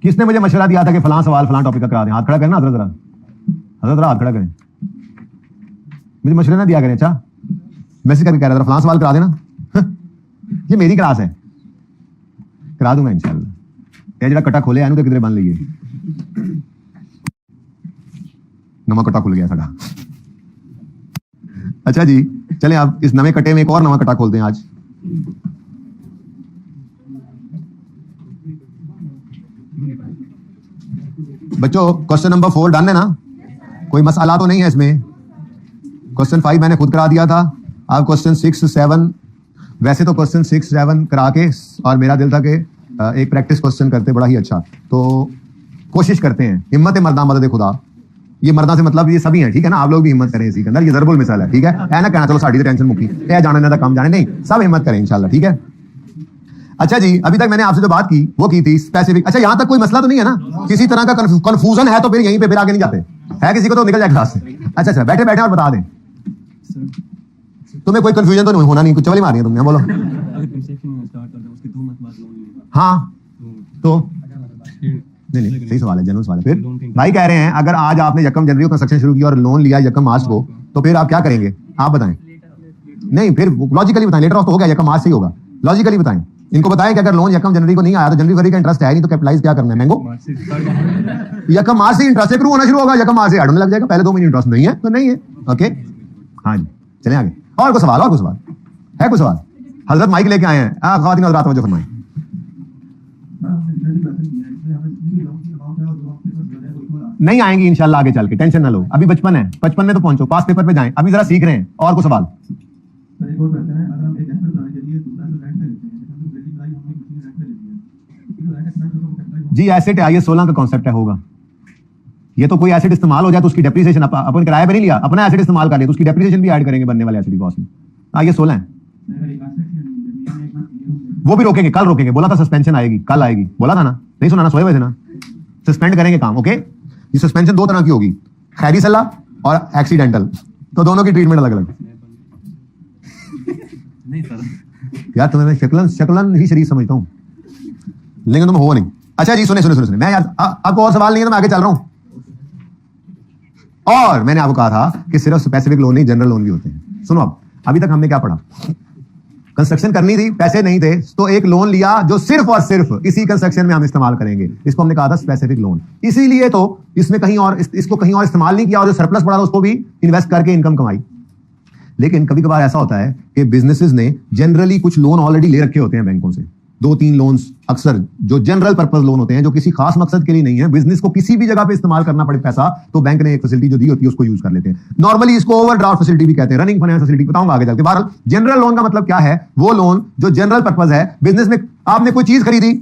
किसने मुझे मशवरा दिया था कि फलां सवाल फलां टॉपिक का करा दें? हाथ खड़ा करना हजरत जरा, हजरत जरा हाथ खड़ा करें। मुझे मशवरा ना दिया करें। अच्छा मैसेज करके कह रहा था फलां सवाल करा देना। ये मेरी क्लास है, करा दूंगा इंशाल्लाह। ये जरा कटा खोले आनू तो किधरे बन लीजिए। नवा कटा खुल गया साडा। अच्छा जी चलें आप इस नवे कटे में एक और नवा कटा खोलते हैं आज। बच्चों क्वेश्चन नंबर 4 डन है ना? कोई मसाला तो नहीं है इसमें? क्वेश्चन 5 मैंने खुद करा दिया था। आप क्वेश्चन 6 7, वैसे तो क्वेश्चन 6 7 करा के और मेरा दिल था कि एक प्रैक्टिस क्वेश्चन करते बड़ा ही अच्छा, तो कोशिश करते हैं। हिम्मत मर्दा मदद खुदा, ये मर्दा से मतलब ये सभी हैं, ठीक है ना? आप लोग भी हिम्मत करें इसी के अंदर, ये ज़रबुल मिसाल है, ठीक है? ऐ ना कहना चलो साड़ी से टेंशन मुक्की, ए जाने ना कम जाने, नहीं, सब हिम्मत करें इंशाल्लाह, ठीक है? अच्छा जी अभी तक मैंने आपसे जो बात की वो की थी स्पेसिफिक। अच्छा यहां तक कोई मसला तो नहीं है ना? किसी तरह का कंफ्यूजन है तो फिर यहीं पे फिर आगे नहीं जाते है किसी को तो निकल जाए क्लास से। अच्छा अच्छा बैठे बैठे और बता दें, तुम्हें कोई कंफ्यूजन तो नहीं होना, नहीं कुछ चवली मारी है तुमने, बोलो। हाँ तो नहीं सही सवाल है, जनरल सवाल है। फिर भाई कह रहे हैं अगर आज आपने 1 जनवरी को कंस्ट्रक्शन शुरू किया और लोन लिया 1 मार्च को, तो फिर आप क्या करेंगे? आप बताएं। नहीं फिर लॉजिकली बताएं, लेटर ऑफ तो हो गया 1 मार्च से ही होगा, लॉजिकली बताएं। इनको बताएं कि अगर लोन 1 जनवरी को नहीं आया तो जनवरी फरवरी का इंटरेस्ट है नहीं, तो कैपिटलाइज क्या करना है? मैंगो 1 मार्च से इंटरेस्ट शुरू होना शुरू होगा, 1 मार्च से ऐड होने लग जाएगा। पहले 2 महीने इंटरेस्ट नहीं है तो नहीं है। ओके हाँ जी चलें आगे। और कोई सवाल? और कोई सवाल है? कोई सवाल? हजरत माइक लेके आए हैं, ख़वातीन हज़रात तवज्जो फरमाएं। नहीं आएंगी इंशाल्लाह आगे चल के, टेंशन ना लो, अभी बचपन है, बचपन में तो पहुंचो, पास पेपर पे जाएं, अभी जरा सीख रहे हैं। और कोई सवाल? जी एसेट है, ये 16 का कॉन्सेप्ट है, होगा। ये तो कोई एसेट इस्तेमाल हो जाए तो उसकी डेप्रिसिएशन अपन किराए पे नहीं लिया, अपना एसेट इस्तेमाल कर लिया तो उसकी डेप्रिसिएशन भी ऐड करेंगे बनने वाले एसेट कॉस्ट में। हाँ ये 16 है, वो भी रोकेंगे, कल रोकेंगे। बोला था सस्पेंशन आएगी, कल आएगी, बोला था ना? नहीं सुना ना? सोए हुए थे ना? सस्पेंड करेंगे काम। ओके ये सस्पेंशन 2 तरह की होगी, खैरी सलाह और एक्सीडेंटल, तो दोनों की ट्रीटमेंट अलग अलग। यार तुम्हें मैं शक्लन ही शरीफ समझता हूँ, लेकिन तुम हो नहीं। अच्छा जी सुने सुने सुने सुने, मैं यार आपको और सवाल नहीं है तो मैं आगे चल रहा हूं। और मैंने आपको कहा था कि सिर्फ स्पेसिफिक लोन नहीं, जनरल लोन भी होते हैं। सुनो अब अभी तक हमने क्या पढ़ा? कंस्ट्रक्शन करनी थी, पैसे नहीं थे, तो एक लोन लिया जो सिर्फ और सिर्फ इसी कंस्ट्रक्शन में हम इस्तेमाल करेंगे। इसको हमने कहा था स्पेसिफिक लोन। इसीलिए तो इसमें कहीं और इसको कहीं और इस्तेमाल नहीं किया, और जो सरप्लस पड़ा था उसको भी इन्वेस्ट करके इनकम कमाई। लेकिन कभी कभार ऐसा होता है कि बिजनेसेस ने जनरली कुछ लोन ऑलरेडी ले रखे होते हैं बैंकों से, 2-3 लोन्स अक्सर जो जनरल पर्पस लोन होते हैं, जो किसी खास मकसद के लिए नहीं है, बिजनेस को किसी भी जगह पे इस्तेमाल करना पड़े पैसा, तो बैंक ने एक फैसिलिटी जो दी होती है उसको यूज कर लेते हैं। नॉर्मली इसको ओवरड्राफ्ट फैसिलिटी भी कहते हैं, रनिंग फाइनेंस फैसिलिटी, बताऊंगा आगे चल के। बहरहाल जनरल लोन का मतलब क्या है? वो लोन जो जनरल पर्पस है, बिजनेस में आपने कोई चीज खरीदी,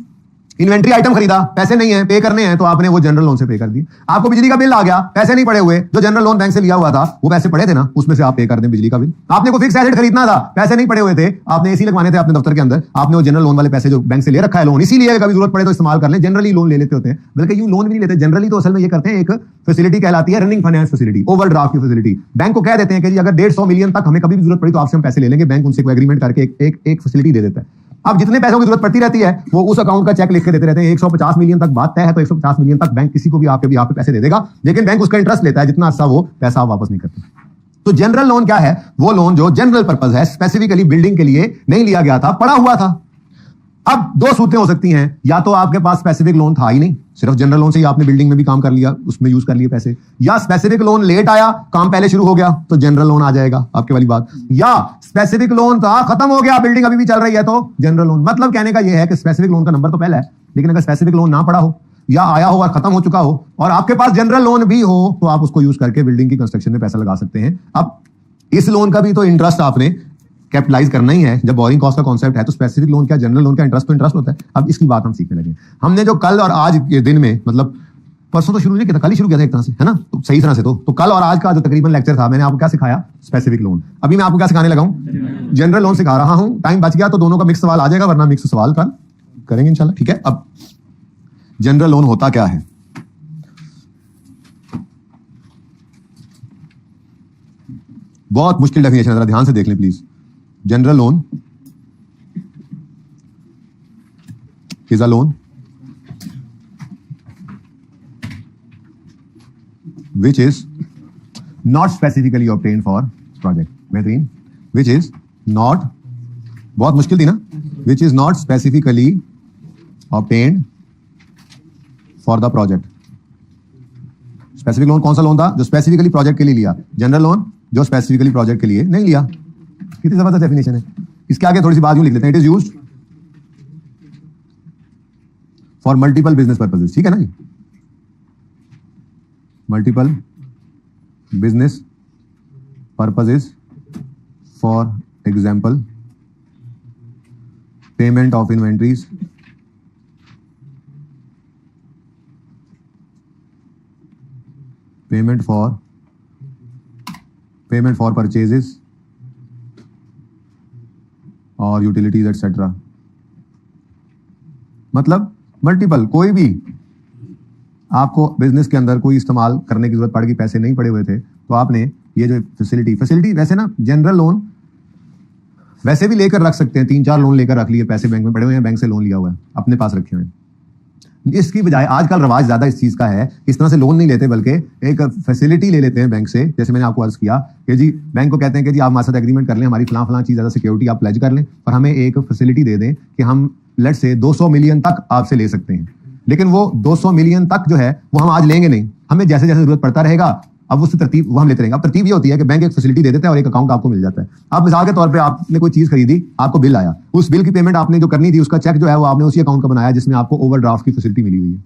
इन्वेंट्री आइटम खरीदा, पैसे नहीं है, पे करने हैं, तो आपने वो जनरल लोन से पे कर दी। आपको बिजली का बिल आ गया, पैसे नहीं पड़े हुए, जो जनरल लोन बैंक से लिया हुआ था वो पैसे पड़े थे ना, उसमें से आप पे कर दें बिजली का बिल। आपने कोई फिक्स एसेट खरीदना था, पैसे नहीं पड़े हुए थे, आपने एसी लगवाने थे अपने दफ्तर के अंदर, आपने वो जनरल लोन वाले पैसे जो बैंक से ले रखा है लोन, इसीलिए कभी जरूरत पड़े तो इस्तेमाल कर लें, जनरली लोन ले लेते होते हैं। बल्कि यूं लोन भी नहीं लेते, जनरली तो असल में ये करते हैं, एक फैसिलिटी कहलाती है रनिंग फाइनेंस फैसिलिटी, ओवरड्राफ्ट की फैसिलिटी। बैंक को कह देते हैं कि जी अगर 150 मिलियन तक हमें कभी भी जरूरत पड़ी तो आपसे हम पैसे ले लेंगे, बैंक उनसे कोई एग्रीमेंट करके एक फैसिलिटी दे देता है। अब जितने पैसों की जरूरत पड़ती रहती है वो उस अकाउंट का चेक लिख के देते रहते हैं। 150 मिलियन तक बात तय है तो 150 मिलियन तक बैंक किसी को भी आपके भी यहाँ पे पैसे दे देगा, लेकिन बैंक उसका इंटरेस्ट लेता है जितना अच्छा वो पैसा आप वापस नहीं करते। तो जनरल लोन क्या है? वो लोन जो जनरल पर्पस है, स्पेसिफिकली बिल्डिंग के लिए नहीं लिया गया था, पड़ा हुआ था। अब 2 सूरतें हो सकती हैं, या तो आपके पास स्पेसिफिक लोन था ही नहीं, सिर्फ जनरल लोन से ही आपने बिल्डिंग में भी काम कर लिया, उसमें यूज कर लिए पैसे, या स्पेसिफिक लोन लेट आया, काम पहले शुरू हो गया तो जनरल लोन आ जाएगा आपके वाली बात, या स्पेसिफिक लोन था खत्म हो गया, बिल्डिंग अभी भी चल रही है तो जनरल लोन। मतलब कहने का यह है कि स्पेसिफिक लोन का नंबर तो पहला है, लेकिन अगर स्पेसिफिक लोन ना पड़ा हो या आया हो और खत्म हो चुका हो और आपके पास जनरल लोन भी हो, तो आप उसको यूज करके बिल्डिंग की कंस्ट्रक्शन में पैसा लगा सकते हैं। अब इस लोन का भी तो इंटरेस्ट आपने कैपिटलाइज करना ही है। जब बोरिंग कॉस्ट का कॉन्सेप्ट है तो स्पेसिफिक लोन क्या, जनरल लोन का इंटरेस्ट तो इंटरेस्ट होता है। अब इसकी बात हम सीखने लगे। हमने जो कल और आज के दिन में, मतलब परसों तो शुरू नहीं किया था, कल ही शुरू किया था एक तरह से, है ना? तो सही तरह से तो कल और आज का जो तकरीबन लेक्चर था, मैंने आपको क्या सिखाया? Specific loan. अभी मैं आपको क्या सिखाने लगा हूं? जनरल लोन सिखा रहा हूं। टाइम बच गया तो दोनों का मिक्स सवाल आ जाएगा, वरना मिक्स सवाल कल करेंगे इंशाल्लाह, ठीक है? अब जनरल लोन होता क्या है? बहुत मुश्किल डेफिनेशन है, जरा ध्यान से देख लें please. General loan is a loan which is not specifically obtained for project. बेहतरीन. Which is not, बहुत मुश्किल थी ना, which is not specifically obtained for the project. Specific loan कौन सा लोन था? जो स्पेसिफिकली प्रोजेक्ट के लिए लिया. जनरल लोन जो स्पेसिफिकली प्रोजेक्ट के लिए नहीं लिया. कितनी जबरदस्त डेफिनेशन है. इसके आगे थोड़ी सी बात यूं लिख लेते हैं. It is used for multiple business purposes. ठीक है ना जी. Multiple business purposes, for example payment of inventories, payment for purchases और यूटिलिटीज एटसेट्रा. मतलब मल्टीपल, कोई भी आपको बिजनेस के अंदर कोई इस्तेमाल करने की जरूरत पड़ गई, पैसे नहीं पड़े हुए थे, तो आपने ये जो फैसिलिटी वैसे ना जनरल लोन वैसे भी लेकर रख सकते हैं. 3-4 लोन लेकर रख लिए, पैसे बैंक में पड़े हुए हैं, बैंक से लोन लिया हुआ है, अपने पास रखे हुए हैं. इसकी बजाय आजकल रवाज ज्यादा इस चीज का है, इस तरह से लोन नहीं लेते बल्कि एक फैसिलिटी ले लेते हैं बैंक से. जैसे मैंने आपको अर्ज किया कि जी बैंक को कहते हैं कि जी आप हमारे साथ एग्रीमेंट कर लें, हमारी फलां चीज ज्यादा सिक्योरिटी आप प्लेज कर लें और हमें एक फैसिलिटी दे दें कि हम लेट से 200 मिलियन तक आपसे ले सकते हैं. लेकिन वो 200 मिलियन तक जो है वो हम आज लेंगे नहीं, हमें जैसे जैसे जरूरत पड़ता रहेगा अब उससे तरतीब वो हम लेते रहेंगे. अब तरतीब ये होती है कि बैंक एक फैसिलिटी दे देता है और एक अकाउंट आपको मिल जाता है. आप मिसाल के तौर पे आपने कोई चीज खरीदी, आपको बिल आया, उस बिल की पेमेंट आपने जो करनी थी उसका चेक जो है वो आपने उसी अकाउंट का बनाया जिसमें आपको ओवरड्राफ्ट की फैसिलिटी मिली हुई है.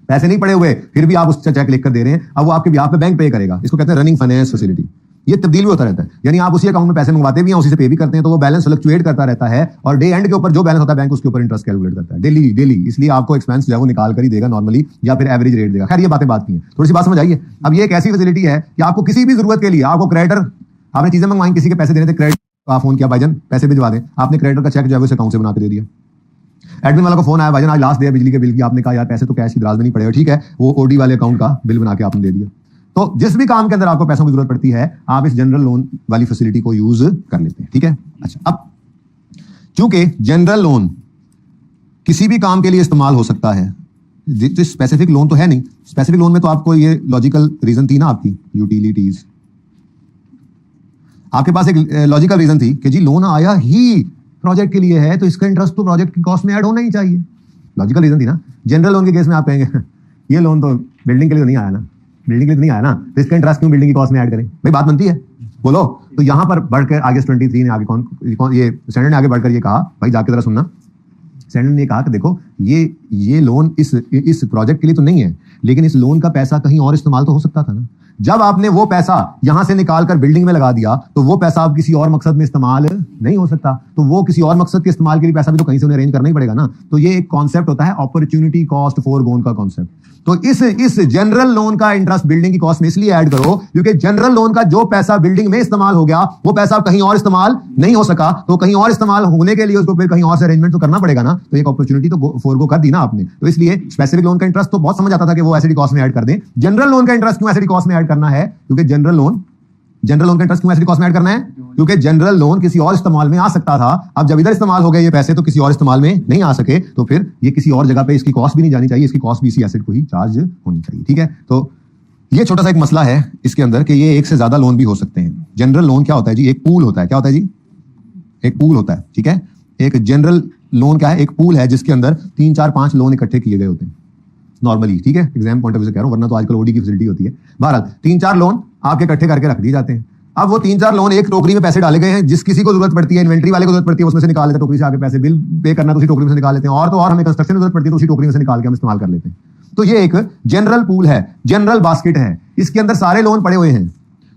पैसे नहीं पड़े हुए फिर भी आप उसका चेक लिखकर दे रहे हैं. अब वो आपके बिहाफ पे बैंक पे करेगा. इसको कहते हैं रनिंग फाइनेंस फैसिलिटी. ये तब्दील भी होता रहता है, यानी आप उसी अकाउंट में पैसे मंगवाते भी हैं, उसी से पे भी करते हैं, तो वो बैलेंस फ्लक्चुएट करता रहता है और डे एंड के ऊपर जो बैलेंस होता है बैंक उसके ऊपर इंटरेस्ट कैलकुलेट करता है डेली. इसलिए आपको एक्सपेंस जो है वो निकाल कर ही देगा नॉर्मली, या फिर एवरेज रेट देगा. खैर ये बातें बात की हैं, थोड़ी सी बात समझ आइए. अब ये एक ऐसी फैसिलिटी है कि आपको किसी भी जरूरत के लिए आपको क्रेडिटर, आपने चीजें मंगवाई, किसी के पैसे देने थे, क्रेडिट आप फोन किया, भाईजान पैसे भिजवा दें, आपने क्रेडिटर का चेक जो है उस अकाउंट से बना के दे दिया. एडमिन वाला को फोन आया, भाईजान आज लास्ट डे है बिजली के बिल की, आपने कहा यार पैसे तो कैश की दराज में नहीं पड़ेगा, ठीक है, वो ओडी वाले अकाउंट का बिल बना के आपने दे दिया. तो जिस भी काम के अंदर आपको पैसों की जरूरत पड़ती है आप इस जनरल लोन वाली फैसिलिटी को यूज कर लेते हैं. ठीक है. अच्छा, अब चूंकि जनरल लोन किसी भी काम के लिए इस्तेमाल हो सकता है, तो स्पेसिफिक लोन तो है नहीं. स्पेसिफिक लोन में तो आपको ये लॉजिकल रीजन थी ना आपकी, यूटिलिटीज, आपके पास एक लॉजिकल रीजन थी कि जी लोन आया ही प्रोजेक्ट के लिए है तो इसका इंटरेस्ट तो प्रोजेक्ट की कॉस्ट में ऐड होना ही चाहिए. लॉजिकल रीजन थी ना. जनरल लोन के केस में आप कहेंगे ये लोन तो बिल्डिंग के लिए तो नहीं आया ना, बिल्डिंग के लिए तो नहीं आया ना, तो इसका इंटरेस्ट क्यों बिल्डिंग की कॉस्ट में ऐड करें? भाई बात बनती है, बोलो. तो यहां पर बढ़कर आगे 23 ने आगे कौन ये स्टैंडर्ड ने आगे बढ़कर ये कहा, भाई जाके जरा सुनना. स्टैंडर्ड ने कहा कि देखो ये लोन इस प्रोजेक्ट के लिए तो नहीं है, लेकिन इस लोन का पैसा कहीं और इस्तेमाल तो हो सकता था ना. जब आपने वो पैसा यहां से निकालकर बिल्डिंग में लगा दिया तो वो पैसा अब किसी और मकसद में इस्तेमाल नहीं हो सकता, तो वो किसी और मकसद के इस्तेमाल के लिए पैसा भी तो कहीं से उन्हें अरेंज करना ही पड़ेगा ना. तो ये एक कॉन्सेप्ट होता है अपॉर्चुनिटी कॉस्ट फोरगोन का कॉन्सेप्ट. तो इस जनरल लोन का इंटरेस्ट बिल्डिंग की कॉस्ट में इसलिए ऐड करो क्योंकि जनरल लोन का जो पैसा बिल्डिंग में इस्तेमाल हो गया वो पैसा कहीं और इस्तेमाल नहीं हो सका, तो कहीं और इस्तेमाल होने के लिए उसको फिर कहीं और से अरेंजमेंट तो करना पड़ेगा ना. तो एक अपॉर्चुनिटी तो फोरगो कर दी ना आपने. तो इसलिए स्पेसिफिक लोन का इंटरेस्ट तो बहुत समझ आता था कि वो एसिडी कॉस्ट में ऐड कर दें. जनरल लोन का इंटरेस्ट क्यों एसिडी कॉस्ट में ऐड करना है? क्योंकि जनरल लोन का इंटरेस्ट क्यों एसिडी कॉस्ट में ऐड करना है? क्योंकि जनरल लोन किसी और इस्तेमाल में आ सकता था. अब जब इधर इस्तेमाल हो गए ये पैसे तो किसी और इस्तेमाल में नहीं आ सके, तो फिर ये किसी और जगह पे इसकी कॉस्ट भी नहीं जानी चाहिए, इसकी कॉस्ट भी इसी एसेट को ही चार्ज होनी चाहिए. ठीक है. तो ये छोटा सा एक मसला है इसके अंदर कि ये एक से ज्यादा लोन भी हो सकते हैं. जनरल लोन क्या होता है जी? एक पूल होता है. क्या होता है जी? एक पूल होता है. ठीक है. एक जनरल लोन क्या है? एक पूल है जिसके अंदर 3, 4, 5 लोन इकट्ठे किए गए होते हैं नॉर्मली. ठीक है. एग्जाम पॉइंट ऑफ व्यू से कह रहा हूं, वरना तो आजकल ओडी की फैसिलिटी होती है. बहरहाल 3-4 लोन आपके इकट्ठे करके रख दिए जाते हैं. अब वो 3-4 लोन एक टोकरी में पैसे डाले गए हैं, जिस किसी को जरूरत पड़ती है, इन्वेंट्री वाले को जरूरत पड़ती है उसमें से निकाल लेते हैं टोकरी से आगे पैसे, बिल पे करना तो उसी टोकरी में से निकाल लेते हैं, और तो और हमें कंस्ट्रक्शन में जरूरत पड़ती है तो उसी टोकरी में से निकाल के हम इस्तेमाल कर लेते हैं. तो ये एक जनरल पूल है, जनरल बास्केट है, इसके अंदर सारे लोन पड़े हुए हैं.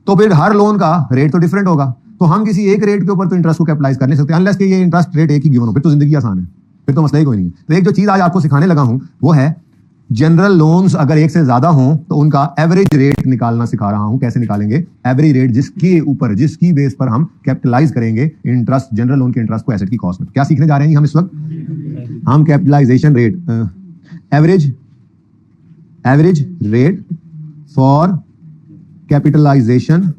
तो फिर हर लोन का रेट तो डिफरेंट होगा, तो हम किसी एक रेट के ऊपर तो इंटरेस्ट को कैपिटलाइज कर नहीं सकते अनलेस कि ये इंटरेस्ट रेट एक ही गिवन हो. फिर तो जिंदगी आसान है, फिर तो मसला ही कोई नहीं है. तो एक जो चीज आज आपको सिखाने लगा हूं वो है जनरल लोन्स अगर एक से ज्यादा हों तो उनका एवरेज रेट निकालना सिखा रहा हूं. कैसे निकालेंगे एवरेज रेट? जिसकी बेस पर हम कैपिटलाइज करेंगे इंटरेस्ट, जनरल लोन के इंटरेस्ट को एसेट की कॉस्ट में. क्या सीखने जा रहे हैं हम इस वक्त? हम capitalization rate, average rate for capitalisation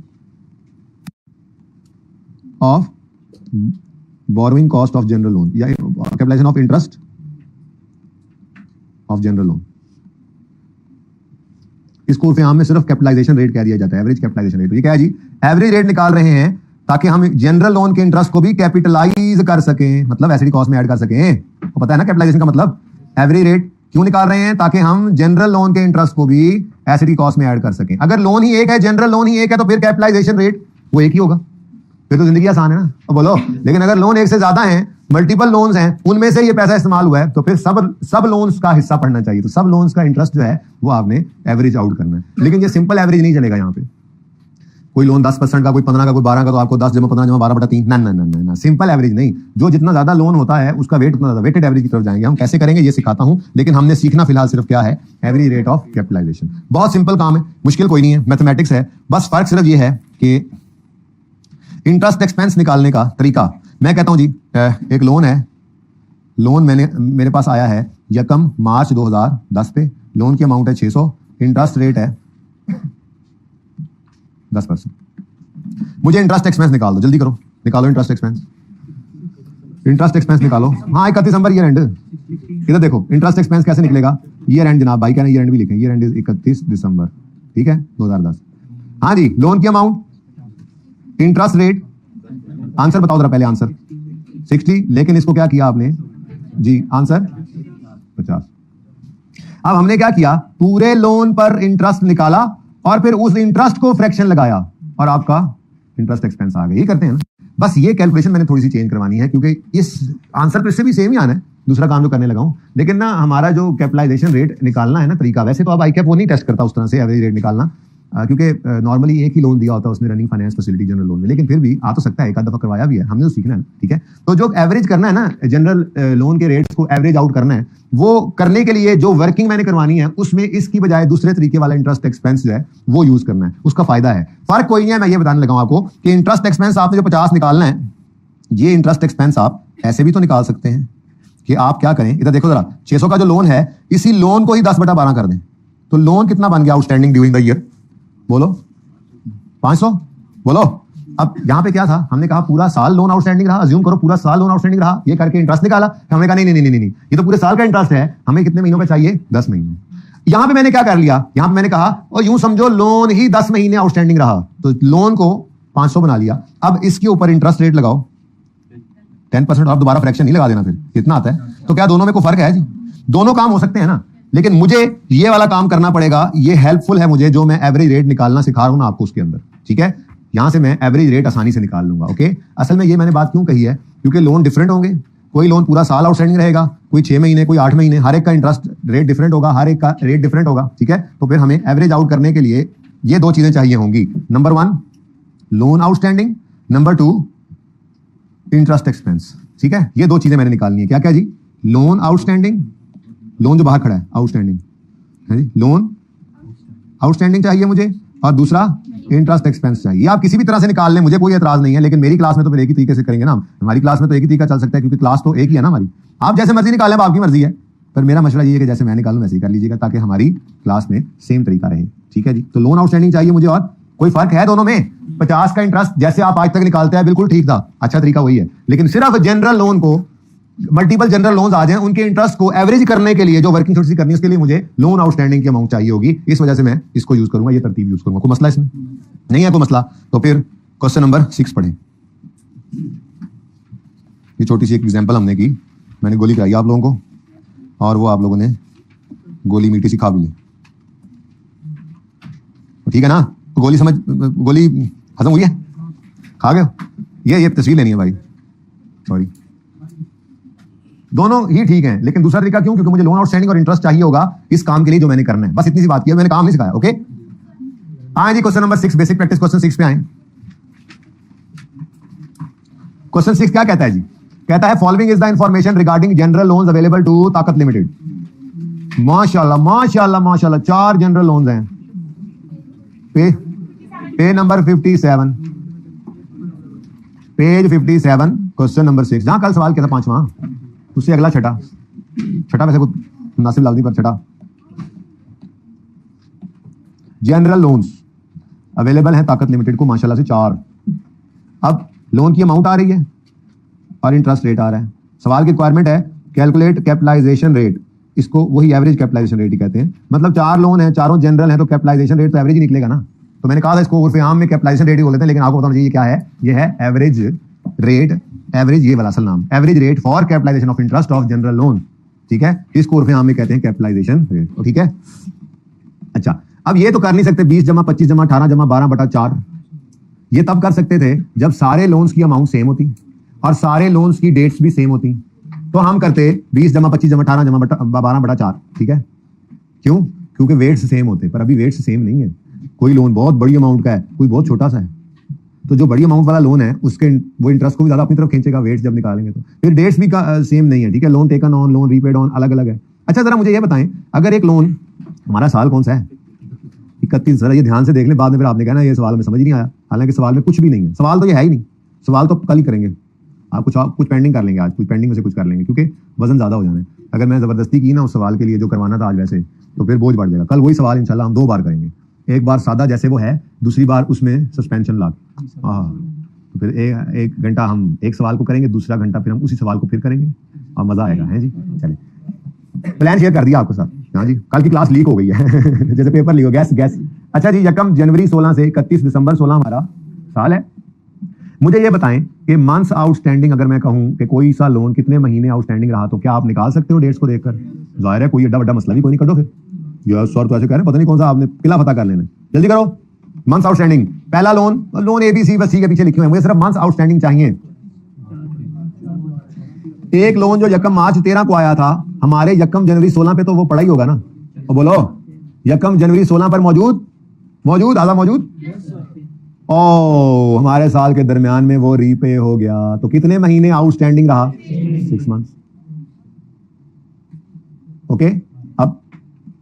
of borrowing cost of general loan, या capitalization of interest of general loan. इसको फिर में सिर्फ कैपिटलाइजेशन रेट कह दिया जाता है, एवरेज कैपिटलाइजेशन रेट। ये क्या है जी? एवरेज रेट निकाल रहे हैं ताकि हम जनरल लोन के इंटरेस्ट को भी कैपिटलाइज कर सकें, मतलब एसिड कॉस्ट में ऐड कर सकें। तो पता है ना कैपिटलाइजेशन का मतलब? एवरेज रेट क्यों निकाल रहे हैं? ताकि हम जनरल लोन के इंटरेस्ट को भी एसिड कॉस्ट में ऐड कर सकें। अगर लोन ही एक है, जनरल लोन ही एक है, तो फिर कैपिटलाइजेशन रेट वो एक ही होगा, फिर तो जिंदगी आसान है ना। तो बोलो, लेकिन अगर लोन एक से ज्यादा हैं, मल्टीपल लोन्स हैं, उनमें से ये पैसा इस्तेमाल हुआ है, तो फिर सब लोन्स का हिस्सा पड़ना चाहिए। तो सब लोन्स का इंटरेस्ट जो है वो आपने एवरेज आउट करना है। लेकिन ये सिंपल एवरेज नहीं चलेगा यहाँ पे। कोई लोन 10% का, कोई 15 का, कोई 12 का, तो आपको 10 जमा 15 जमा 12/3 ना ना ना ना ना, सिंपल एवरेज नहीं। जो जितना ज्यादा लोन होता है उसका वेट उतना ज्यादा, वेटेड एवरेज की तरफ जाएंगे। हम कैसे करेंगे ये सिखाता हूं, लेकिन हमने सीखना फिलहाल सिर्फ क्या है? Average rate of capitalisation. बहुत सिंपल काम है, मुश्किल कोई नहीं है, मैथमेटिक्स है। बस फर्क सिर्फ ये है कि इंटरेस्ट एक्सपेंस निकालने का तरीका। मैं कहता हूं जी, एक लोन है, लोन मेरे पास आया है 1 मार्च 2010 पे। लोन की अमाउंट है 600, इंटरेस्ट रेट है 10%। मुझे इंटरेस्ट एक्सपेंस निकाल दो, जल्दी करो, निकालो इंटरेस्ट एक्सपेंस। इंटरेस्ट एक्सपेंस निकालो। हाँ, 31 दिसंबर ईयर एंड। इधर देखो इंटरेस्ट एक्सपेंस कैसे निकलेगा? ईयर एंड जनाब, भाई कहना ईयर एंड भी लिखें, ईयर एंड 31 दिसंबर, ठीक है, 2010। हाँ जी, लोन की अमाउंट, इंटरेस्ट रेट, आंसर बताओ जरा पहले, आंसर 60, लेकिन इसको क्या किया आपने जी? आंसर 50। अब हमने क्या किया? पूरे लोन पर इंटरेस्ट निकाला और फिर उस इंटरेस्ट को फ्रैक्शन लगाया और आपका इंटरेस्ट एक्सपेंस आ गया। ये करते हैं ना। बस ये कैलकुलेशन मैंने थोड़ी सी चेंज करवानी है, क्योंकि इस आंसर तो इससे भी सेम ही आना है, दूसरा काम जो करने लगा हूं। लेकिन ना हमारा जो कैपिटलाइजेशन रेट निकालना है ना तरीका, वैसे तो अब आई कैप वो नहीं टेस्ट करता उस तरह से एवरेज रेट निकालना, क्योंकि नॉर्मली एक ही लोन दिया होता है उसने running finance facility general loan में। लेकिन फिर भी आ तो सकता है, एक आध दफा करवाया भी है, हमने तो सीखना है, ठीक है। तो जो एवरेज करना है ना, जनरल लोन के रेट्स को एवरेज आउट करना है, वो करने के लिए जो वर्किंग मैंने करवानी है उसमें इसकी बजाय दूसरे तरीके वाला इंटरेस्ट एक्सपेंस जो है वो यूज करना है। उसका फायदा है, फर्क कोई नहीं है। मैं ये बताने लगा आपको कि इंटरेस्ट एक्सपेंस आपने जो 50 निकालना है, ये इंटरेस्ट एक्सपेंस आप ऐसे भी तो निकाल सकते हैं कि आप क्या करें, इधर देखो जरा, 600 का जो लोन है, इसी लोन को ही 10/12 कर दें, तो लोन कितना बन गया आउटस्टैंडिंग ड्यूरिंग द ईयर? बोलो 500। बोलो, अब यहां पे क्या था? हमने कहा पूरा साल लोन आउटस्टैंडिंग रहा, अज्यूम करो पूरा साल लोन आउटस्टैंडिंग रहा, ये करके इंटरेस्ट निकाला। हमने कहा नहीं नहीं नहीं नहीं, ये तो पूरे साल का इंटरेस्ट है, हमें कितने महीनों का चाहिए? 10 महीने। यहां पे मैंने क्या कर लिया? यहां पे मैंने कहा, और यूं समझो लोन ही 10 महीने आउटस्टैंडिंग रहा, तो लोन को 500 बना लिया। अब इसके ऊपर इंटरेस्ट रेट लगाओ 10%, और दोबारा फ्रैक्शन नहीं लगा देना, फिर इतना आता है। तो क्या दोनों में कोई फर्क है जी? दोनों काम हो सकते हैं ना, लेकिन मुझे ये वाला काम करना पड़ेगा। ये हेल्पफुल है मुझे, जो मैं एवरेज रेट निकालना सिखा रहा हूं ना आपको उसके अंदर, ठीक है। यहां से मैं एवरेज रेट आसानी से निकाल लूंगा, ओके। असल में ये मैंने बात क्यों कही है? क्योंकि लोन डिफरेंट होंगे, कोई लोन पूरा साल आउटस्टैंडिंग रहेगा, कोई 6 महीने, कोई 8 महीने, हर एक का इंटरेस्ट रेट डिफरेंट होगा, हर एक का रेट डिफरेंट होगा, ठीक है। तो फिर हमें एवरेज आउट करने के लिए ये 2 चीजें चाहिए होंगी। Number 1 loan outstanding, number 2 interest expense, ठीक है। ये 2 चीजें मैंने निकालनी है। क्या क्या जी? लोन आउटस्टैंडिंग, लोन जो बाहर खड़ा है आउटस्टैंडिंग है जी, लोन आउटस्टैंडिंग चाहिए मुझे, और दूसरा इंटरेस्ट एक्सपेंस चाहिए। आप किसी भी तरह से निकाल लें, मुझे कोई एतराज नहीं है, लेकिन मेरी क्लास में तो फिर एक ही तरीके से करेंगे ना। हमारी क्लास में तो एक ही तरीका चल सकता है, क्योंकि क्लास तो एक ही है ना हमारी। आप जैसे मर्जी निकालें, आपकी मर्जी है, पर मेरा मशवरा ये है कि जैसे मैं निकालूं वैसे ही कर लीजिएगा, ताकि हमारी क्लास में सेम तरीका रहे, ठीक है जी। तो लोन आउटस्टैंडिंग चाहिए मुझे, और कोई फर्क है दोनों में? 50 का इंटरेस्ट जैसे आप आज तक निकालते हैं बिल्कुल ठीक था, अच्छा तरीका वही है, लेकिन सिर्फ जनरल लोन को, मल्टीपल जनरल लोन्स आ जाएं, उनके इंटरेस्ट को एवरेज करने के लिए जो वर्किंग थोड़ी सी करनी है, उसके लिए मुझे लोन आउटस्टैंडिंग की अमाउंट चाहिए होगी। इस वजह से मैं इसको यूज करूंगा, ये तरतीब यूज करूंगा। कोई मसला इसमें नहीं है? कोई मसला? तो फिर क्वेश्चन नंबर 6 पढ़ें। ये छोटी सी एक एग्जांपल हमने की, मैंने गोली कराई आप लोगों को, और वो आप लोगों ने गोली मीठी सी खा भी ली, ठीक है ना। तो गोली हजम हुई है, खा गए? ये तस्वीर लेनी है भाई, सॉरी। दोनों ही ठीक हैं, लेकिन दूसरा तरीका क्यों? क्योंकि मुझे लोन आउटस्टैंडिंग और इंटरेस्ट चाहिए होगा इस काम के लिए जो मैंने करना है। बस इतनी सी बात की है, मैंने काम नहीं सिखाया, ओके। आए जी question number 6, basic practice question 6 पे आए। क्वेश्चन 6 क्या कहता है जी? कहता है following is the information regarding general loans available to Takat limited. माशाल्लाह माशाल्लाह माशाल्लाह, 4 जनरल लोन्स हैं। Page number 57, page 57, question number 6, जहां कल सवाल किया था 5वां, उससे अगला छठा वैसे कुछ मुनासिब लफ्ज़ पर छठा। जनरल लोन्स अवेलेबल हैं ताकत लिमिटेड को माशाल्लाह से 4। अब लोन की अमाउंट आ रही है और इंटरेस्ट रेट आ रहा है। सवाल की रिक्वायरमेंट है कैलकुलेट कैपिटलाइजेशन रेट। इसको वही एवरेज कैपिटलाइजेशन रेट ही कहते हैं। मतलब 4 लोन है, चारों जनरल है, तो कैपिटलाइजेशन रेट तो एवरेज ही निकलेगा ना। तो मैंने कहा था इसको उर्फ आम में कैपिटलाइजेशन रेट ही बोलते हैं, लेकिन आपको बताना चाहिए क्या है, ये है एवरेज रेट, एवरेज ये वाला असल नाम, average rate for capitalisation of interest of general loan, ठीक है। इसको उर्फ आम में कहते हैं कैपिटलाइजेशन रेट, ठीक है। अच्छा, अब ये तो कर नहीं सकते 20 जमा 25 जमा 18 जमा 12/4, ये तब कर सकते थे जब सारे लोन्स की अमाउंट सेम होती और सारे लोन्स की डेट्स भी सेम होती, तो हम करते 20 जमा 25 जमा 18 जमा 12/4, ठीक है। क्यों? क्योंकि वेट्स सेम होते, पर अभी वेट्स सेम नहीं है। कोई लोन बहुत बड़ी अमाउंट का है, कोई बहुत छोटा सा है, तो जो बड़ी अमाउंट वाला लोन है उसके वो इंटरेस्ट को भी ज्यादा अपनी तरफ खींचेगा वेट्स जब निकालेंगे तो। फिर डेट्स भी सेम नहीं है, ठीक है। Loan taken on, loan repaid on अलग अलग है। अच्छा, जरा मुझे ये बताएं, अगर एक लोन, हमारा साल कौन सा है 31, जरा ये ध्यान से देख लें, बाद में फिर आपने कहना ये सवाल में समझ नहीं आया, हालांकि सवाल में कुछ भी नहीं है, सवाल तो ये है ही नहीं, सवाल तो कल ही करेंगे। आप कुछ पेंडिंग कर लेंगे आज, कुछ पेंडिंग में से कुछ कर लेंगे, क्योंकि वजन ज्यादा हो जाना है। अगर मैं जबरदस्ती की ना उस सवाल के लिए जो करवाना था आज वैसे, तो फिर बोझ बढ़ जाएगा। कल वही सवाल इंशाल्लाह हम 2 बार करेंगे, एक बार सादा जैसे वो है, दूसरी बार उसमें सस्पेंशन ला के। तो फिर एक घंटा हम एक सवाल को करेंगे, दूसरा घंटा फिर हम उसी सवाल को फिर करेंगे, और मजा आएगा, है जी। चले, प्लान शेयर कर दिया आपके साथ। हाँ जी, कल की क्लास लीक हो गई है जैसे पेपर लीक हो, गैस। अच्छा जी, 1 जनवरी 16 से 31 दिसंबर 16 हमारा साल है। मुझे ये बताएं कि मंथ्स आउटस्टैंडिंग, अगर मैं कहूं कि कोई सा लोन कितने महीने आउटस्टैंडिंग रहा, तो क्या आप निकाल सकते हो डेट्स को देखकर? जाहिर है कोई एड्डा बड़ा मसला भी कोई नहीं, कर दो फिर। यार सर तो ऐसे कह रहे हैं, पता नहीं कौन सा आपने किला पता कर लेना, जल्दी करो। मंथ्स आउटस्टैंडिंग, पहला लोन ABC बस सी के पीछे लिखे हुए हैं, मुझे सिर्फ मंथ्स आउटस्टैंडिंग चाहिए। एक लोन जो 1 मार्च 13 को आया था, हमारे 1 जनवरी 16 पे तो वो पड़ा ही होगा ना। तो बोलो 1 जनवरी 16 पर मौजूद आधा मौजूद। ओ, हमारे साल के दरमियान में वो रीपे हो गया, तो कितने महीने आउटस्टैंडिंग रहा? 6 मंथ्स। ओके, अब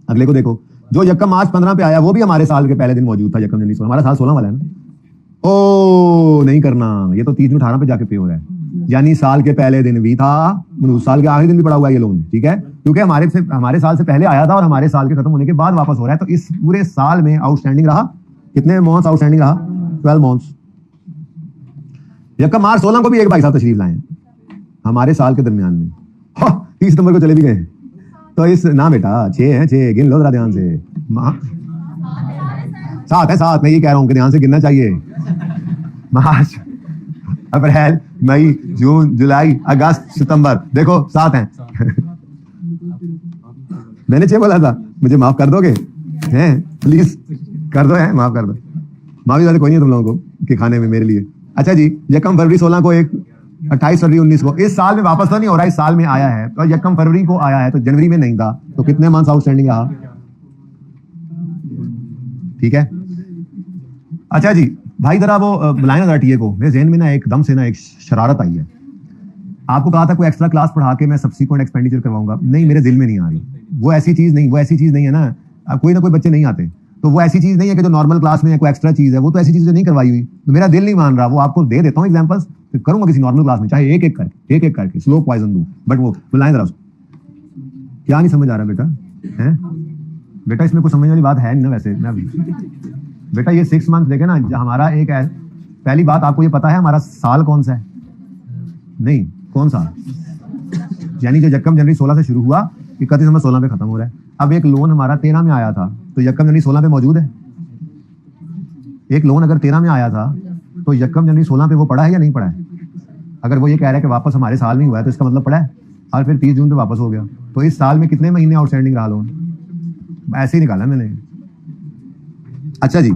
अगले को देखो, जो 1 मार्च 15 पे आया वो भी हमारे साल के पहले दिन मौजूद था, 1 जनवरी 16, हमारा साल 16 वाला है ना। ओ नहीं करना, ये तो 30 18 पे जाके पे हो रहा है, यानी साल के पहले दिन भी था, साल के आखिरी दिन भी पड़ा हुआ है ये लोन, ठीक है। क्योंकि हमारे साल से पहले आया था और हमारे साल के खत्म होने के बाद वापस हो रहा है, तो इस पूरे साल में आउटस्टैंडिंग रहा कितने मंथ्स आउटस्टैंडिंग रहा? 12 मंथ्स। 1 मार्च 16 को भी एक भाई साहब तशरीफ लाए हमारे साल के दरमियान में, 30 सितंबर को चले भी गए। तो इस ना बेटा 6 हैं, 6 गिन लो जरा ध्यान से। 7 है, 7 मैं ये कह रहा हूं कि ध्यान से गिनना चाहिए। मार्च, अप्रैल, मई, जून, जुलाई, अगस्त, सितंबर, देखो 7 हैं। मैंने 6 बोला था, मुझे माफ कर दोगे? हैं प्लीज कर दो, है माफ कर दो। माफी वाले कोई नहीं तुम लोगों को कि खाने में मेरे लिए। अच्छा जी, 1 फरवरी 16 को, एक 28 फरवरी 19 को, इस साल में वापस तो नहीं हो रहा, इस साल में आया है, तो 1 फरवरी को आया है, तो जनवरी में नहीं था, तो कितने मंथ्स आउटस्टैंडिंग रहा? ठीक है। अच्छा जी, भाई जरा वो बुलाए ना जरा टीए को, मेरे जहन में ना एकदम से ना एक शरारत आई है। आपको कहा था कोई एक्स्ट्रा क्लास पढ़ा के मैं सब्सिक्वेंट एक्सपेंडिचर करवाऊंगा, नहीं मेरे दिल में नहीं आ रही वो ऐसी चीज नहीं है ना। कोई ना कोई बच्चे नहीं आते, तो वो ऐसी चीज नहीं है कि जो नॉर्मल क्लास में है कोई एक्स्ट्रा चीज है, वो तो ऐसी चीज जो नहीं करवाई हुई, तो मेरा दिल नहीं मान रहा। वो आपको दे देता हूँ एग्जांपल्स, फिर करूंगा किसी नॉर्मल क्लास में, चाहे एक एक करके स्लो पॉइजन दूं, बट वो बुलाएं जरा उसको। क्या नहीं समझ आ रहा बेटा? है बेटा, इसमें कुछ समझने वाली बात है नहीं ना वैसे। बेटा ये 6 मंथ देखे ना, हमारा एक है, पहली बात आपको ये पता है हमारा साल कौन सा है? नहीं, कौन सा? यानी जो 1 जनवरी 16 से शुरू हुआ, 31 दिसंबर 16 पे खत्म हो रहा है। अब एक लोन हमारा 13 में आया था, तो 1 जनवरी 16 पे मौजूद है। एक लोन अगर 13 में आया था, तो 1 जनवरी 16 पे वो पड़ा है या नहीं पड़ा है? अगर वो ये कह रहा है कि वापस हमारे साल में हुआ है, तो इसका मतलब पड़ा है, और फिर 30 जून पे वापस हो गया, तो इस साल में कितने महीने आउटस्टैंडिंग रहा लोन? ऐसे ही निकाला मैंने। अच्छा जी,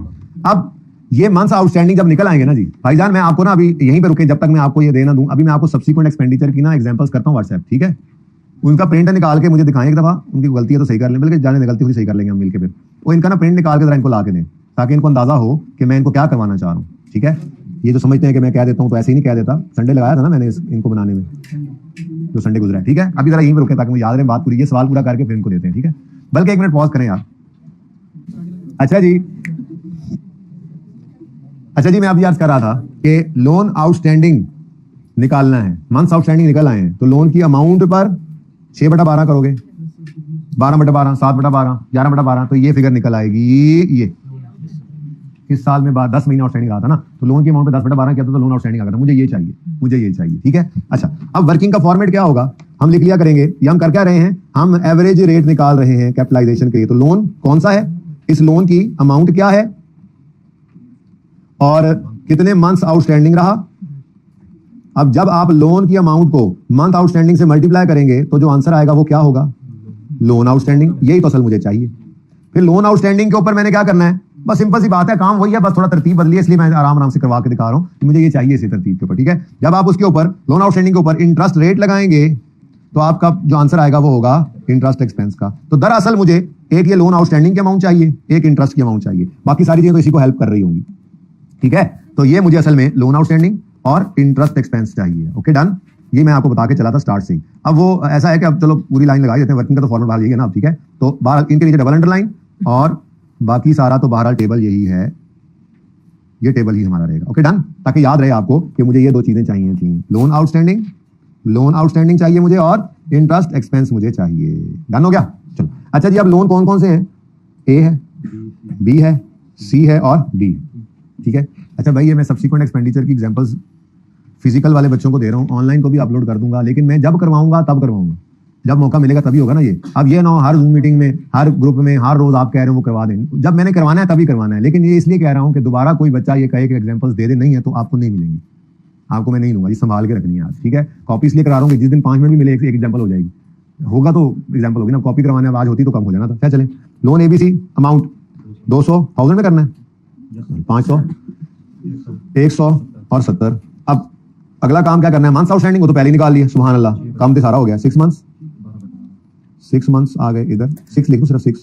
अब ये मंथ्स आउटस्टैंडिंग जब निकल आएंगे ना जी भाईजान, मैं आपको ना अभी यहीं पे रुके, जब तक मैं आपको ये देना दूं, अभी मैं आपको सब्सिक्वेंट एक्सपेंडिचर की ना एग्जांपल्स करता हूं व्हाट्सएप, ठीक है। उनका प्रिंट निकाल के मुझे दिखाएं एक दफा, उनकी गलती है तो सही कर लें, बल्कि जाने दे गलती हुई सही कर लेंगे हम मिलकर। फिर वो इनका ना प्रिंट निकाल के जरा इनको ला के दें, ताकि इनको अंदाजा हो कि मैं इनको क्या करवाना चाह रहा हूँ, ठीक है। ये जो समझते हैं कि मैं कह देता हूँ, तो ऐसे ही नहीं कह देता। संडे लगाया था ना मैंने इनको बनाने में, जो संडे गुजरा है, ठीक है। अभी जरा यहीं पर रुके ताकि मुझे याद रहे बात पूरी, ये सवाल पूरा करके फिर इनको देते हैं, ठीक है। बल्कि 1 मिनट पॉज करें यार। अच्छा जी, मैं अभी याद कर रहा था कि लोन आउटस्टैंडिंग निकालना है, मंथ्स आउटस्टैंडिंग निकल आए हैं, तो लोन की अमाउंट पर 6/12 करोगे, 12/12, 7/12, 11/12, तो ये फिगर निकल आएगी। ये इस साल में 10 महीने आउटस्टैंडिंग रहा था ना, तो लोन की अमाउंट पे 10/12 किया था, तो लोन आउटस्टैंडिंग आ गया था। मुझे ये चाहिए, मुझे ये चाहिए, ठीक है। अच्छा, अब वर्किंग का फॉर्मेट क्या होगा, हम लिख लिया करेंगे। ये हम कर क्या रहे हैं, हम एवरेज रेट निकाल रहे हैं कैपिटलाइजेशन के लिए। तो लोन कौन सा है, इस लोन की अमाउंट क्या है और कितने मंथ्स आउटस्टैंडिंग रहा। अब जब आप लोन की अमाउंट को मंथ आउटस्टैंडिंग से मल्टीप्लाई करेंगे तो जो आंसर आएगा वो क्या होगा, लोन आउटस्टैंडिंग। यही तो असल मुझे चाहिए। फिर लोन आउटस्टैंडिंग के ऊपर मैंने क्या करना है, बस सिंपल सी बात है, काम वही है, बस थोड़ा तरतीब बदली है, इसलिए मैं आराम आराम से करवा के दिखा रहा हूं कि मुझे ये चाहिए इसी तरतीब के ऊपर, ठीक है। जब आप उसके ऊपर लोन आउटस्टैंडिंग के ऊपर इंटरेस्ट रेट लगाएंगे तो आपका जो आंसर आएगा वो होगा इंटरेस्ट एक्सपेंस का। तो दरअसल मुझे एक ये लोन आउटस्टैंडिंग की अमाउंट चाहिए, एक इंटरेस्ट की अमाउंट चाहिए, बाकी सारी चीजें तो इसी को हेल्प कर रही होंगी, ठीक है। तो ये मुझे असल में लोन आउटस्टैंडिंग और इंटरेस्ट एक्सपेंस चाहिए। ओके डन, ये मैं आपको बता के चला था स्टार्ट से ही। अब वो ऐसा है कि अब चलो पूरी लाइन लगा देते हैं, वर्किंग का तो फॉर्मूला बाहर यही है ना, ठीक है। तो बाहर इनके नीचे डबल अंडरलाइन और बाकी सारा तो बहरहाल टेबल यही है, ये टेबल ही हमारा रहेगा। ओके डन, ताकि याद रहे आपको कि मुझे ये दो चीजें चाहिए थी, लोन आउटस्टैंडिंग चाहिए मुझे और इंटरेस्ट एक्सपेंस मुझे चाहिए। डन हो गया, चलो। अच्छा जी, अब लोन कौन कौन से हैं, ए है, बी है, सी है और डी, ठीक है। अच्छा भाई, ये मैं सब्सिक्वेंट एक्सपेंडिचर की एग्जांपल्स फिजिकल वाले बच्चों को दे रहा हूँ, ऑनलाइन को भी अपलोड कर दूंगा, लेकिन मैं जब करवाऊंगा तब करवाऊंगा, जब मौका मिलेगा तभी होगा ना ये। अब ये ना हो हर जूम मीटिंग में, हर ग्रुप में, हर रोज आप कह रहे हो वो करवा दें, जब मैंने करवाना है तभी करवाना है। लेकिन ये इसलिए कह रहा हूँ कि दोबारा कोई बच्चा ये कहे कि एग्जांपल्स दे दे, नहीं है तो आपको नहीं मिलेंगी, आपको मैं नहीं लूंगा, ये संभाल के रखनी है आज, ठीक है। कॉपी इसलिए करा रहा हूँ कि जिस दिन 5 मिनट भी मिले एक एग्जाम्पल हो जाएगी, होगा तो एग्जाम्पल होगी ना, कॉपी करवाने आज होती तो कम हो जाना था। क्या चले, लोन एबीसी अमाउंट 200,000 में करना है, 500, 100 और 70। अब अगला काम क्या करना है, मंथ्स आउटस्टैंडिंग वो तो पहले ही निकाल लिए, सुभान अल्लाह, काम तो सारा हो गया। 6 मंथ्स आ गए इधर, 6 लिखो सिर्फ, 6,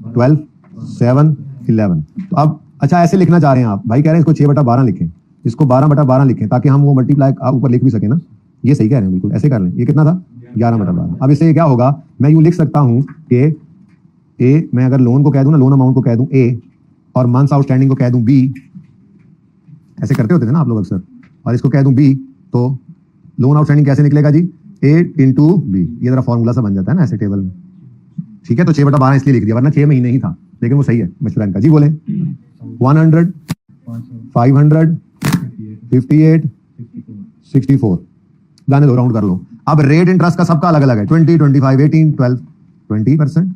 12, 7, 11। तो अब अच्छा ऐसे लिखना चाह रहे हैं आप, भाई कह रहे हैं इसको 6/12 लिखें, इसको 12/12 लिखें, ताकि हम वो मल्टीप्लाई ऊपर लिख भी सके ना। ये सही कह रहे हैं, बिल्कुल ऐसे कर लें। ये कितना था, 11/12। अब इससे क्या होगा, मैं यूं लिख सकता हूं कि ए, मैं अगर लोन को कह दूं ना, लोन अमाउंट को कह दूं ए और मंथ्स आउटस्टैंडिंग को कह दूं बी, ऐसे करते होते थे ना आप लोग अक्सर, और इसको कह दूं बी, तो लोन आउटस्टैंडिंग कैसे निकलेगा जी, ए इंटू बी। ये जरा फॉर्मूला सा बन जाता है ना ऐसे टेबल में, ठीक है। तो 6/12 इसलिए लिख दिया, वरना 6 महीने ही था, लेकिन वो सही है मिस्टर का जी। बोले 100, 500, 58, 64, जाने दो, राउंड कर लो। अब रेट इंटरेस्ट का सबका अलग अलग है, 20, 25, 18, 12, 20%,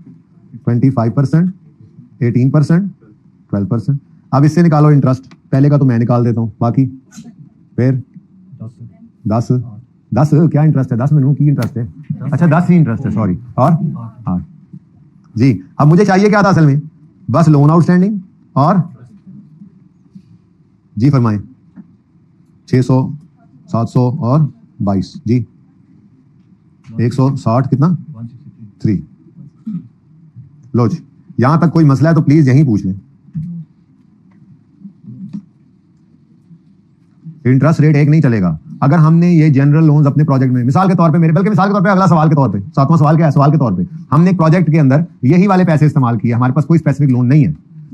25%, 18%, 12%। अब इससे निकालो इंटरेस्ट, पहले का तो मैं निकाल देता हूं, बाकी फिर 10 क्या इंटरेस्ट है, 10 में की इंटरेस्ट है, अच्छा 10 ही इंटरेस्ट है, सॉरी, और 8 जी। अब मुझे चाहिए क्या था असल में, बस लोन आउटस्टैंडिंग और जी फरमाएं, 600, 700 और 22 जी, 160 कितना 3। लो जी, यहां तक कोई मसला है तो प्लीज यहीं पूछ लें। इंटरेस्ट रेट एक नहीं चलेगा। अगर हमने ये जनरल लोन्स अपने प्रोजेक्ट में, मिसाल के तौर पे मेरे, बल्कि मिसाल के तौर पे अगला सवाल के तौर पे, 7वां सवाल क्या है, सवाल के तौर पे हमने एक प्रोजेक्ट के अंदर यही वाले पैसे इस्तेमाल किए, हमारे पास कोई स्पेसिफिक लोन नहीं है,